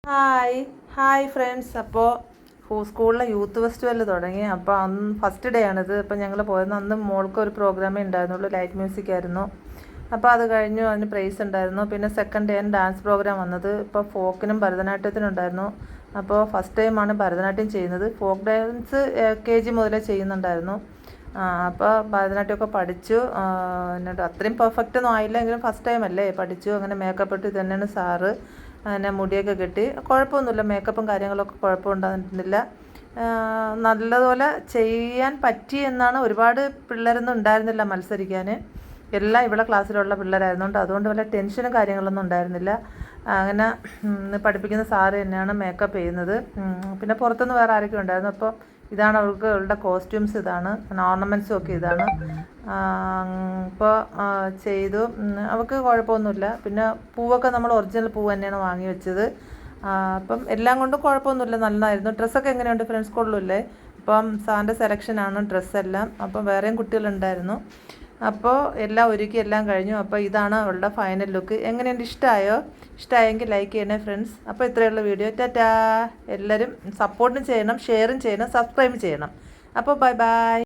Hi hi friends. അപ്പോൾ സ്കൂളിലെ youth festival തുടങ്ങി. അപ്പോൾ അന്ന് ഫസ്റ്റ് ഡേ ആണിത്. അപ്പോൾ ഞങ്ങൾ പോയത് അന്ന് മോൾക്ക് ഒരു പ്രോഗ്രാമേ ഉണ്ടായിരുന്നുള്ളൂ, ലൈറ്റ് മ്യൂസിക് ആയിരുന്നു. അപ്പോൾ അത് കഴിഞ്ഞു, അതിന് പ്രൈസ് ഉണ്ടായിരുന്നു. പിന്നെ സെക്കൻഡ് ഡേ ഡാൻസ് പ്രോഗ്രാം വന്നത്. ഇപ്പോൾ ഫോക്കിനും ഭരതനാട്യത്തിനും ഉണ്ടായിരുന്നു. അപ്പോൾ ഫസ്റ്റ് ടൈമാണ് ഭരതനാട്യം ചെയ്യുന്നത്. ഫോക്ക് ഡാൻസ് KG മുതലേ ചെയ്യുന്നുണ്ടായിരുന്നു. അപ്പോൾ ഭരതനാട്യമൊക്കെ പഠിച്ചു. എന്നിട്ട് അത്രയും പെർഫെക്റ്റ് ഒന്നും ആയില്ല, എങ്കിലും ഫസ്റ്റ് ടൈം അല്ലേ, പഠിച്ചു. അങ്ങനെ മേക്കപ്പ് ഇട്ട് തന്നെയാണ് സാറ് അങ്ങനെ മുടിയൊക്കെ കെട്ടി. കുഴപ്പമൊന്നുമില്ല, മേക്കപ്പും കാര്യങ്ങളൊക്കെ കുഴപ്പമുണ്ടായിരുന്നില്ല. നല്ലതുപോലെ ചെയ്യാൻ പറ്റി എന്നാണ്. ഒരുപാട് പിള്ളേരൊന്നും ഉണ്ടായിരുന്നില്ല മത്സരിക്കാൻ. എല്ലാം ഇവിടെ ക്ലാസ്സിലുള്ള പിള്ളേരായിരുന്നുകൊണ്ട് അതുകൊണ്ട് വല്ല ടെൻഷനും കാര്യങ്ങളൊന്നും ഉണ്ടായിരുന്നില്ല. അങ്ങനെ പഠിപ്പിക്കുന്ന സാറ് തന്നെയാണ് മേക്കപ്പ് ചെയ്യുന്നത്. പിന്നെ പുറത്തുനിന്ന് വേറെ ആരൊക്കെ ഉണ്ടായിരുന്നു. അപ്പോൾ ഇതാണ് അവളുടെ കോസ്റ്റ്യൂംസ്, ഇതാണ് ഓർണമെൻറ്റ്സും ഒക്കെ ഇതാണ്. ഇപ്പോൾ ചെയ്തു. അവൾക്ക് കുഴപ്പമൊന്നുമില്ല. പിന്നെ പൂവൊക്കെ നമ്മൾ ഒറിജിനൽ പൂവ് തന്നെയാണ് വാങ്ങി വെച്ചത്. അപ്പം എല്ലാം കൊണ്ടും കുഴപ്പമൊന്നുമില്ല, നന്നായിരുന്നു. ഡ്രസ്സൊക്കെ എങ്ങനെയുണ്ട് ഫ്രണ്ട്സ്? കൊള്ളില്ലേ? അപ്പം സാറിൻ്റെ സെലക്ഷനാണ് ഡ്രസ്സെല്ലാം. അപ്പം വേറെയും കുട്ടികളുണ്ടായിരുന്നു. അപ്പോൾ എല്ലാം ഒരുക്കി എല്ലാം കഴിഞ്ഞു. അപ്പോൾ ഇതാണ് അവളുടെ ഫൈനൽ ലുക്ക്. എങ്ങനെയുണ്ട്? ഇഷ്ടമായോ? ഇഷ്ടമായെങ്കിൽ ലൈക്ക് ചെയ്യണേ ഫ്രണ്ട്സ്. അപ്പോൾ ഇത്രയുള്ള വീഡിയോ. ടാറ്റാ. എല്ലാവരും സപ്പോർട്ടും ചെയ്യണം, ഷെയറും ചെയ്യണം, സബ്സ്ക്രൈബ് ചെയ്യണം. അപ്പോൾ ബൈ ബൈ.